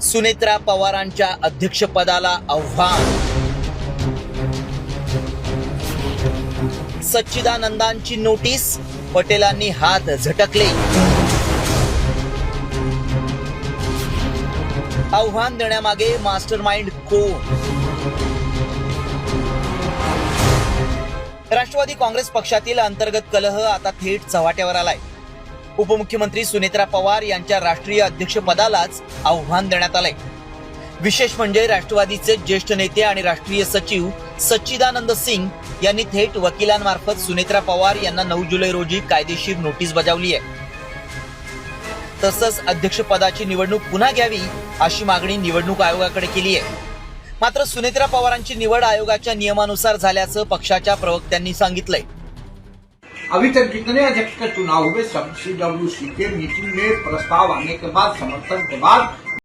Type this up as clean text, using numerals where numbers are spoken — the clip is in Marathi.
सुनेत्रा पवारांच्या अध्यक्षपदाला आव्हान. सच्चिदानंदांची नोटीस, पटेलांनी हात झटकले. आव्हान देण्यामागे मास्टरमाइंड कोण? राष्ट्रवादी काँग्रेस पक्षातील अंतर्गत कलह आता थेट चव्हाट्यावर आलाय. उपमुख्यमंत्री सुनेत्रा पवार यांच्या राष्ट्रीय अध्यक्षपदालाच आव्हान देण्यात आलंय. विशेष म्हणजे राष्ट्रवादीचे ज्येष्ठ नेते आणि राष्ट्रीय सचिव सच्चिदानंद सिंग यांनी थेट वकिलांमार्फत सुनेत्रा पवार यांना 9 जुलै रोजी कायदेशीर नोटीस बजावली आहे. तसंच अध्यक्षपदाची निवडणूक पुन्हा घ्यावी अशी मागणी निवडणूक आयोगाकडे केली आहे. मात्र सुनेत्रा पवारांची निवड आयोगाच्या नियमानुसार झाल्याचं पक्षाच्या प्रवक्त्यांनी सांगितलंय. अभी तक जितने अध्यक्ष का चुनाव हुए सब CWC के मीटिंग में प्रस्ताव आने के बाद, समर्थन के बाद